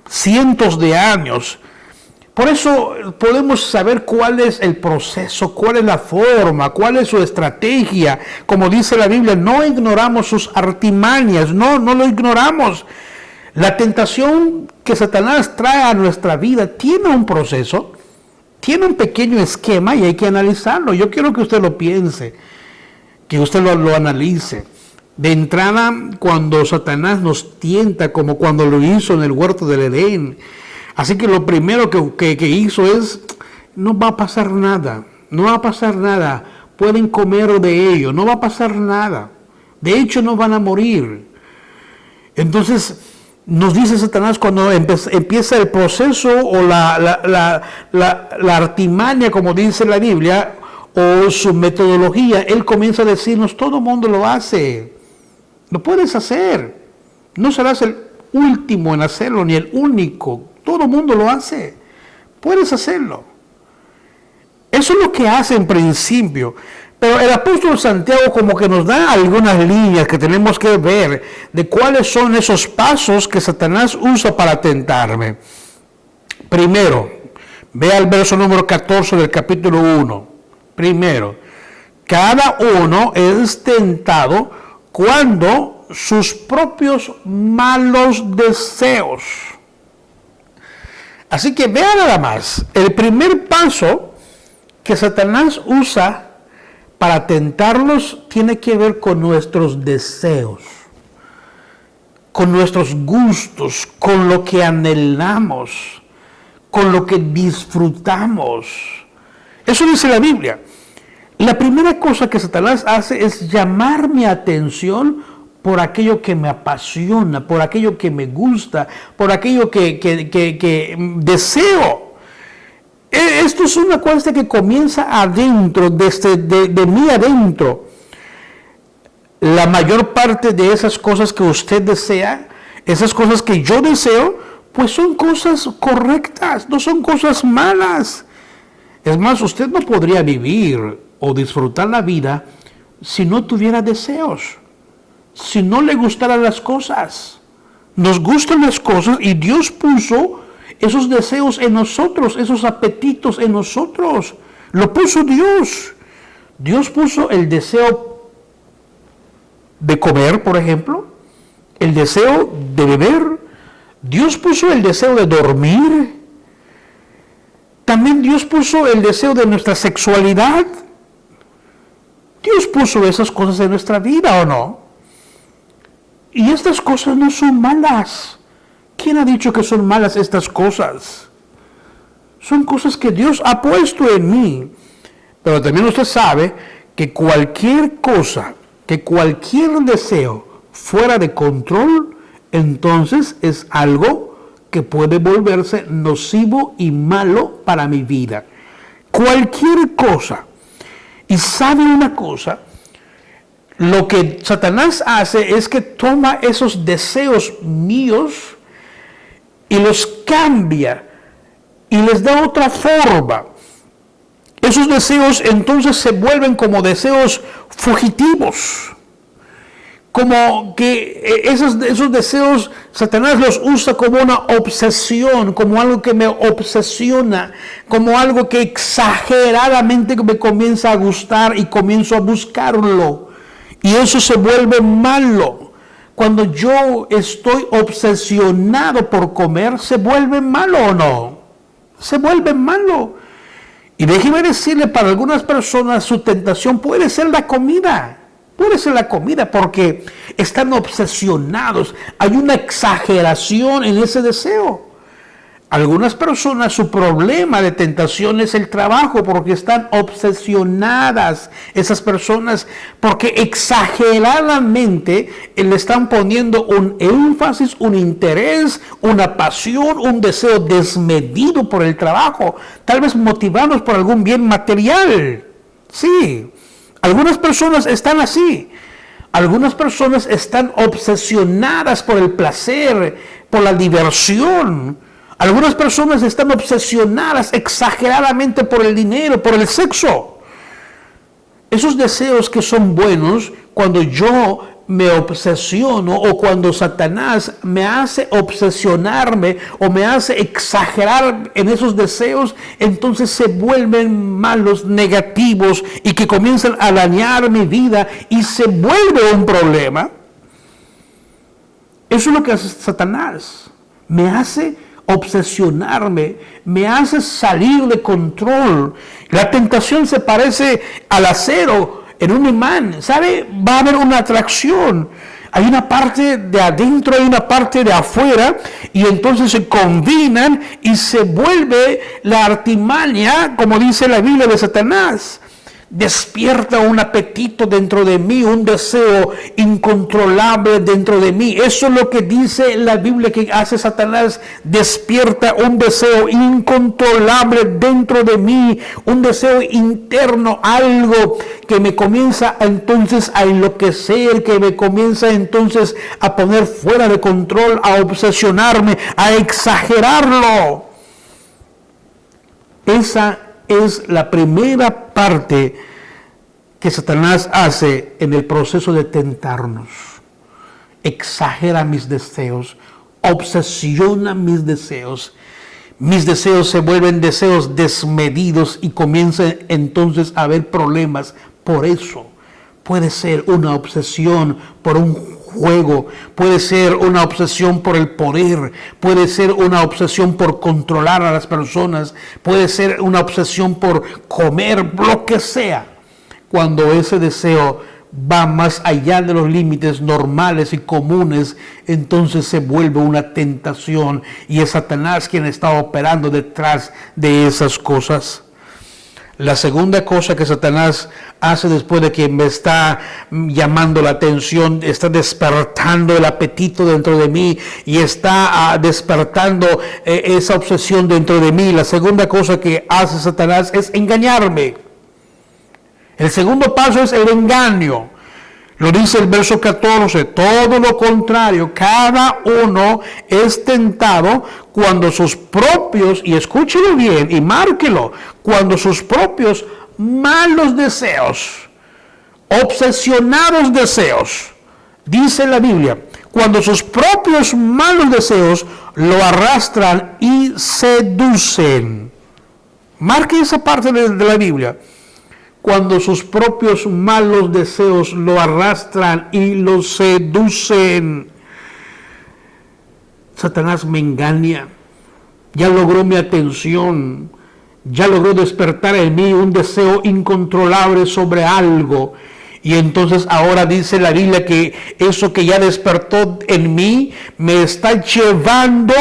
Speaker 5: cientos de años. Por eso podemos saber cuál es el proceso, cuál es la forma, cuál es su estrategia. Como dice la Biblia, no ignoramos sus artimañas, no lo ignoramos. La tentación que Satanás trae a nuestra vida tiene un proceso, tiene un pequeño esquema y hay que analizarlo. Yo quiero que usted lo piense, que usted lo analice. De entrada, cuando Satanás nos tienta, como cuando lo hizo en el huerto del Edén. Así que lo primero que hizo es, no va a pasar nada, no va a pasar nada. Pueden comer de ello, no va a pasar nada. De hecho, no van a morir. Entonces, nos dice Satanás cuando empieza el proceso o la artimaña, como dice la Biblia, o su metodología, él comienza a decirnos, todo el mundo lo hace. Lo puedes hacer. No serás el último en hacerlo, ni el único. Todo el mundo lo hace. Puedes hacerlo. Eso es lo que hace en principio. Pero el apóstol Santiago como que nos da algunas líneas que tenemos que ver de cuáles son esos pasos que Satanás usa para tentarme. Primero, vea el verso número 14 del capítulo 1. Primero, cada uno es tentado cuando sus propios malos deseos. Así que vea nada más, el primer paso que Satanás usa para tentarlos tiene que ver con nuestros deseos, con nuestros gustos, con lo que anhelamos, con lo que disfrutamos. Eso dice la Biblia. La primera cosa que Satanás hace es llamar mi atención por aquello que me apasiona, por aquello que me gusta, por aquello que deseo. Esto es una cosa que comienza adentro, de mí adentro. La mayor parte de esas cosas que usted desea, esas cosas que yo deseo, pues son cosas correctas, no son cosas malas. Es más, usted no podría vivir o disfrutar la vida si no tuviera deseos, si no le gustaran las cosas. Nos gustan las cosas y Dios puso esos deseos en nosotros, esos apetitos en nosotros. Lo puso Dios. Dios puso el deseo de comer, por ejemplo, el deseo de beber. Dios puso el deseo de dormir. También Dios puso el deseo de nuestra sexualidad. Dios puso esas cosas en nuestra vida, ¿o no? Y estas cosas no son malas. ¿Quién ha dicho que son malas estas cosas? Son cosas que Dios ha puesto en mí. Pero también usted sabe que cualquier cosa, que cualquier deseo fuera de control, entonces es algo que puede volverse nocivo y malo para mi vida. Cualquier cosa. Y sabe una cosa, lo que Satanás hace es que toma esos deseos míos y los cambia y les da otra forma. Esos deseos entonces se vuelven como deseos fugitivos. Como que esos deseos Satanás los usa como una obsesión, como algo que me obsesiona, como algo que exageradamente me comienza a gustar y comienzo a buscarlo. Y eso se vuelve malo. Cuando yo estoy obsesionado por comer, ¿se vuelve malo o no? Se vuelve malo. Y déjeme decirle, para algunas personas su tentación puede ser la comida. Puede ser la comida porque están obsesionados. Hay una exageración en ese deseo. Algunas personas, su problema de tentación es el trabajo porque están obsesionadas. Esas personas, porque exageradamente le están poniendo un énfasis, un interés, una pasión, un deseo desmedido por el trabajo. Tal vez motivados por algún bien material. Sí. Algunas personas están así. Algunas personas están obsesionadas por el placer, por la diversión. Algunas personas están obsesionadas exageradamente por el dinero, por el sexo. Esos deseos que son buenos, cuando yo me obsesiono o cuando Satanás me hace obsesionarme o me hace exagerar en esos deseos, entonces se vuelven malos, negativos y que comienzan a dañar mi vida y se vuelve un problema. Eso es lo que hace Satanás. Me hace obsesionarme, me hace salir de control. La tentación se parece al acero en un imán, ¿sabe? Va a haber una atracción. Hay una parte de adentro, hay una parte de afuera, y entonces se combinan y se vuelve la artimaña, como dice la Biblia, de Satanás. despierta un apetito dentro de mí, un deseo incontrolable dentro de mí. Eso es lo que dice la Biblia que hace Satanás. Despierta un deseo incontrolable dentro de mí, un deseo interno, algo que me comienza entonces a enloquecer, que me comienza entonces a poner fuera de control, a obsesionarme, a exagerarlo. Esa es la primera parte que Satanás hace en el proceso de tentarnos. Exagera mis deseos, obsesiona mis deseos. Mis deseos se vuelven deseos desmedidos y comienza entonces a haber problemas. Por eso puede ser una obsesión por un juego, puede ser una obsesión por el poder, puede ser una obsesión por controlar a las personas, puede ser una obsesión por comer, lo que sea. Cuando ese deseo va más allá de los límites normales y comunes, entonces se vuelve una tentación y es Satanás quien está operando detrás de esas cosas. La segunda cosa que Satanás hace después de que me está llamando la atención, está despertando el apetito dentro de mí y está despertando esa obsesión dentro de mí. La segunda cosa que hace Satanás es engañarme. El segundo paso es el engaño. Lo dice el verso 14, todo lo contrario, cada uno es tentado cuando sus propios, y escúchelo bien y márquelo, cuando sus propios malos deseos, obsesionados deseos, dice la Biblia, cuando sus propios malos deseos lo arrastran y seducen. Marque esa parte de la Biblia. Cuando sus propios malos deseos lo arrastran y lo seducen. Satanás me engaña, ya logró mi atención, ya logró despertar en mí un deseo incontrolable sobre algo. Y entonces ahora dice la Biblia que eso que ya despertó en mí me está llevando,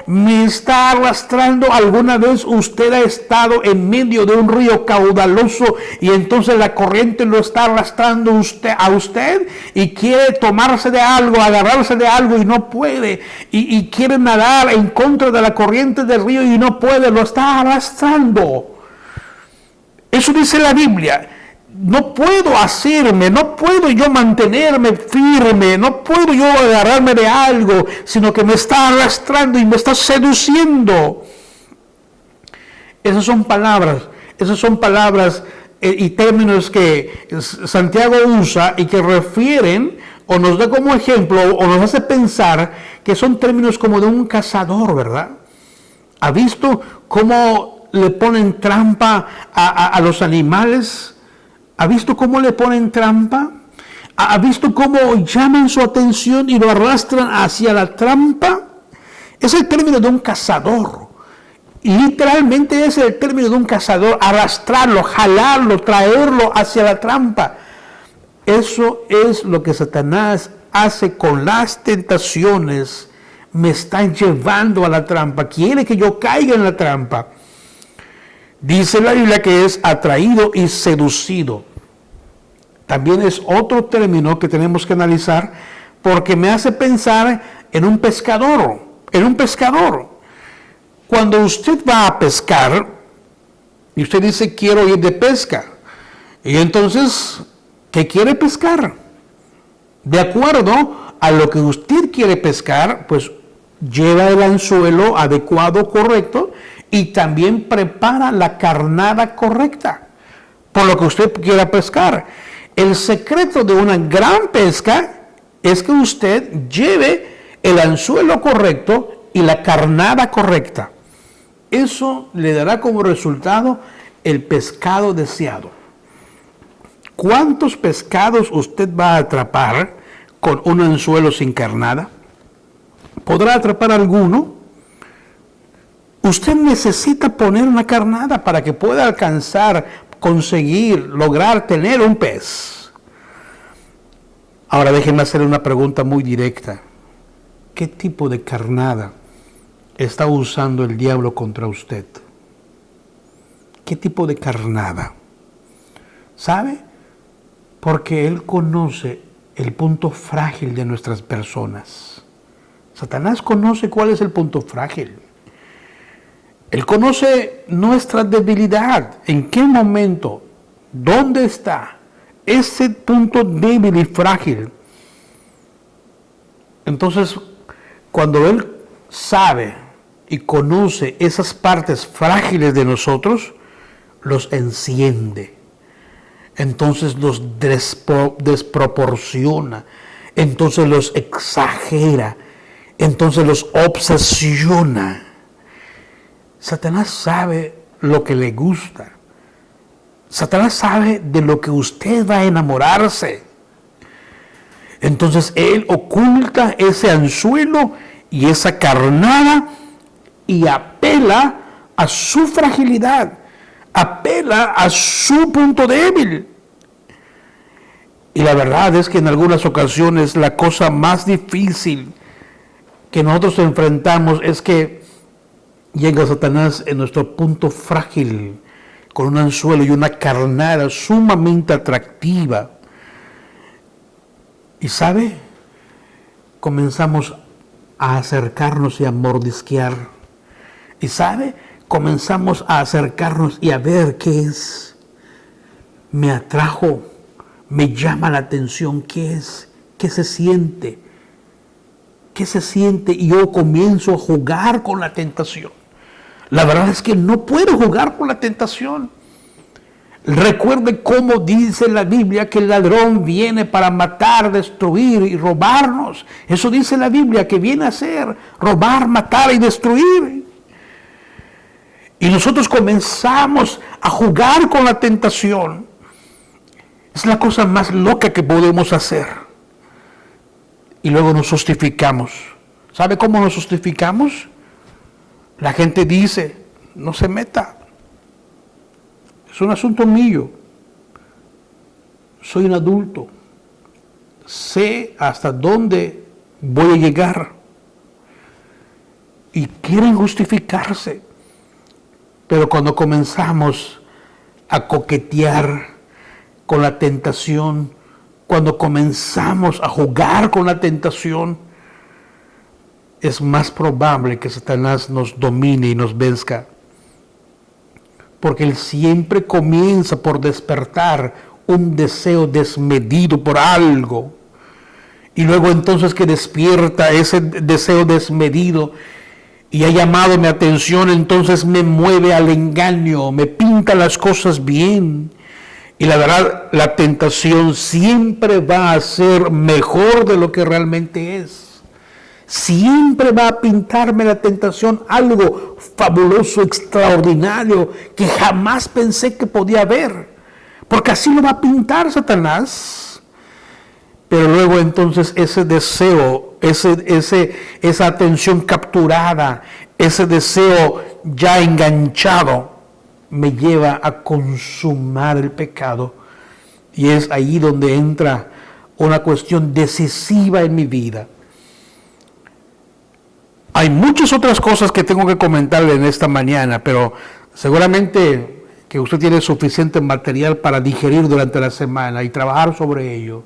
Speaker 5: me está arrastrando. ¿Alguna vez usted ha estado en medio de un río caudaloso y entonces la corriente lo está arrastrando a usted y quiere tomarse de algo, agarrarse de algo y no puede? Y quiere nadar en contra de la corriente del río y no puede, lo está arrastrando. Eso dice la Biblia. No puedo no puedo yo mantenerme firme, no puedo yo agarrarme de algo, sino que me está arrastrando y me está seduciendo. Esas son palabras y términos que Santiago usa y que refieren o nos da como ejemplo o nos hace pensar que son términos como de un cazador, ¿verdad? ¿Ha visto cómo le ponen trampa a los animales? ¿Ha visto cómo le ponen trampa? ¿Ha visto cómo llaman su atención y lo arrastran hacia la trampa? Es el término de un cazador. Literalmente es el término de un cazador, arrastrarlo, jalarlo, traerlo hacia la trampa. Eso es lo que Satanás hace con las tentaciones. Me está llevando a la trampa, quiere que yo caiga en la trampa. Dice la Biblia que es atraído y seducido. También es otro término que tenemos que analizar porque me hace pensar en un pescador. Cuando usted va a pescar y usted dice quiero ir de pesca, y entonces, ¿qué quiere pescar? De acuerdo a lo que usted quiere pescar, pues lleva el anzuelo adecuado, correcto, y también prepara la carnada correcta, por lo que usted quiera pescar. El secreto de una gran pesca es que usted lleve el anzuelo correcto y la carnada correcta. Eso le dará como resultado el pescado deseado. ¿Cuántos pescados usted va a atrapar con un anzuelo sin carnada? ¿Podrá atrapar alguno? Usted necesita poner una carnada para que pueda alcanzar, conseguir, lograr tener un pez. Ahora déjeme hacer una pregunta muy directa. ¿Qué tipo de carnada está usando el diablo contra usted? ¿Qué tipo de carnada? ¿Sabe? Porque Él conoce el punto frágil de nuestras personas. Satanás conoce cuál es el punto frágil. Él conoce nuestra debilidad. ¿En qué momento? ¿Dónde está ese punto débil y frágil? Entonces, cuando Él sabe y conoce esas partes frágiles de nosotros, los enciende. Entonces los desproporciona. Entonces los exagera. Entonces los obsesiona. Satanás sabe lo que le gusta. Satanás sabe de lo que usted va a enamorarse. Entonces él oculta ese anzuelo y esa carnada y apela a su fragilidad, apela a su punto débil. Y la verdad es que en algunas ocasiones la cosa más difícil que nosotros enfrentamos es que llega Satanás en nuestro punto frágil, con un anzuelo y una carnada sumamente atractiva. Y ¿sabe? Comenzamos a acercarnos y a mordisquear. Y ¿sabe? Comenzamos a acercarnos y a ver qué es. Me atrajo, me llama la atención, ¿qué es? ¿Qué se siente? ¿Qué se siente? Y yo comienzo a jugar con la tentación. La verdad es que no puedo jugar con la tentación. Recuerde cómo dice la Biblia que el ladrón viene para matar, destruir y robarnos. Eso dice la Biblia, que viene a hacer robar, matar y destruir. Y nosotros comenzamos a jugar con la tentación. Es la cosa más loca que podemos hacer. Y luego nos justificamos. ¿Sabe cómo nos justificamos? La gente dice, no se meta. Es un asunto mío. Soy un adulto. Sé hasta dónde voy a llegar. Y quieren justificarse. Pero cuando comenzamos a coquetear con la tentación, cuando comenzamos a jugar con la tentación, es más probable que Satanás nos domine y nos venzca. Porque él siempre comienza por despertar un deseo desmedido por algo. Y luego entonces que despierta ese deseo desmedido y ha llamado mi atención, entonces me mueve al engaño, me pinta las cosas bien. Y la verdad, la tentación siempre va a ser mejor de lo que realmente es. Siempre va a pintarme la tentación algo fabuloso, extraordinario, que jamás pensé que podía haber. Porque así lo va a pintar Satanás. Pero luego entonces ese deseo, esa atención capturada, ese deseo ya enganchado, me lleva a consumar el pecado. Y es ahí donde entra una cuestión decisiva en mi vida. Hay muchas otras cosas que tengo que comentarle en esta mañana, pero seguramente que usted tiene suficiente material para digerir durante la semana y trabajar sobre ello.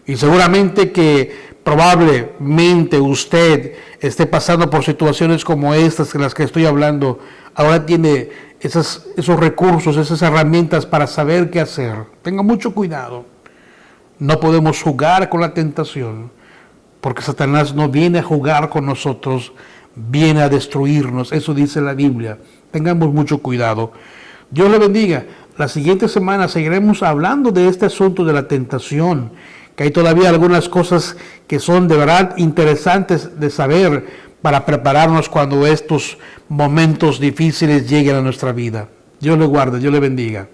Speaker 5: Y seguramente que probablemente usted esté pasando por situaciones como estas de las que estoy hablando. Ahora tiene esos recursos, esas herramientas para saber qué hacer. Tenga mucho cuidado. No podemos jugar con la tentación, porque Satanás no viene a jugar con nosotros, viene a destruirnos. Eso dice la Biblia. Tengamos mucho cuidado. Dios le bendiga. La siguiente semana seguiremos hablando de este asunto de la tentación, que hay todavía algunas cosas que son de verdad interesantes de saber para prepararnos cuando estos momentos difíciles lleguen a nuestra vida. Dios le guarde, Dios le bendiga.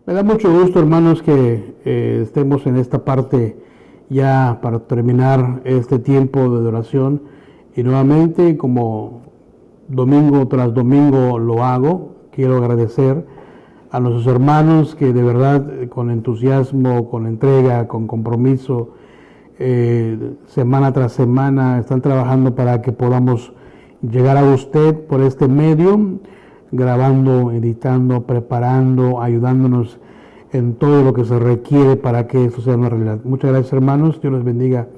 Speaker 5: Me da mucho gusto, hermanos, que estemos en esta parte ya para terminar este tiempo de oración. Y nuevamente, como domingo tras domingo lo hago, quiero agradecer a nuestros hermanos que de verdad con entusiasmo, con entrega, con compromiso, semana tras semana están trabajando para que podamos llegar a usted por este medio, grabando, editando, preparando, ayudándonos en todo lo que se requiere para que esto sea una realidad. Muchas gracias, hermanos. Dios les bendiga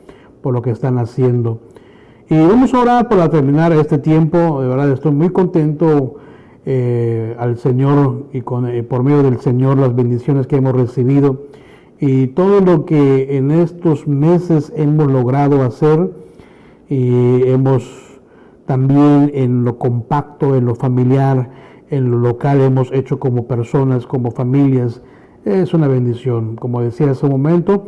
Speaker 5: por lo que están haciendo. Y vamos a orar para terminar este tiempo. De verdad estoy muy contento al Señor y por medio del Señor las bendiciones que hemos recibido y todo lo que en estos meses hemos logrado hacer, y hemos también en lo compacto, en lo familiar, en lo local hemos hecho como personas, como familias. Es una bendición. Como decía hace un momento,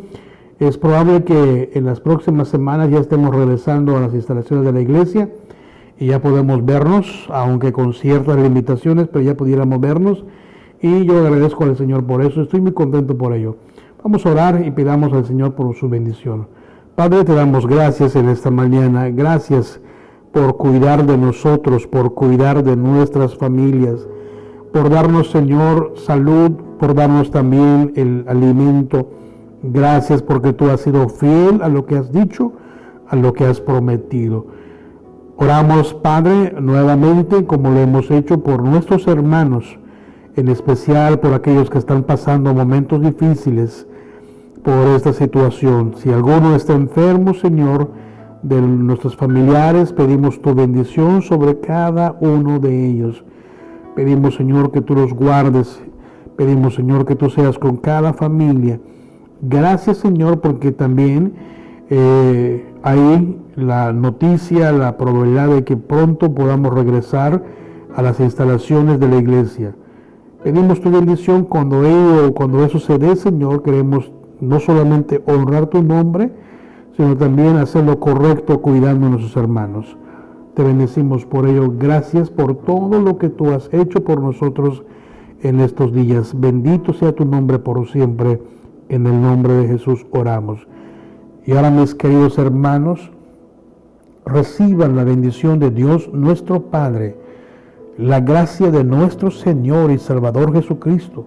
Speaker 5: es probable que en las próximas semanas ya estemos regresando a las instalaciones de la iglesia y ya podemos vernos, aunque con ciertas limitaciones, pero ya pudiéramos vernos. Y yo agradezco al Señor por eso, estoy muy contento por ello. Vamos a orar y pidamos al Señor por su bendición. Padre, te damos gracias en esta mañana. Gracias por cuidar de nosotros, por cuidar de nuestras familias, por darnos, Señor, salud, por darnos también el alimento. Gracias porque tú has sido fiel a lo que has dicho, a lo que has prometido. Oramos, Padre, nuevamente, como lo hemos hecho por nuestros hermanos, en especial por aquellos que están pasando momentos difíciles por esta situación. Si alguno está enfermo, Señor, de nuestros familiares, pedimos tu bendición sobre cada uno de ellos. Pedimos, Señor, que tú los guardes. Pedimos, Señor, que tú seas con cada familia. Gracias, Señor, porque también hay la noticia, la probabilidad de que pronto podamos regresar a las instalaciones de la iglesia. Pedimos tu bendición cuando eso se dé, Señor. Queremos no solamente honrar tu nombre, sino también hacer lo correcto cuidando a nuestros hermanos. Te bendecimos por ello. Gracias por todo lo que tú has hecho por nosotros en estos días. Bendito sea tu nombre por siempre. En el nombre de Jesús oramos. Y ahora, mis queridos hermanos, reciban la bendición de Dios nuestro Padre, la gracia de nuestro Señor y Salvador Jesucristo,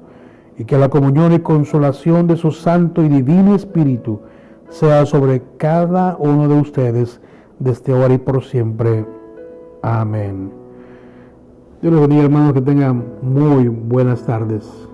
Speaker 5: y que la comunión y consolación de su Santo y Divino Espíritu sea sobre cada uno de ustedes desde ahora y por siempre. Amén. Dios les bendiga, hermanos, que tengan muy buenas tardes.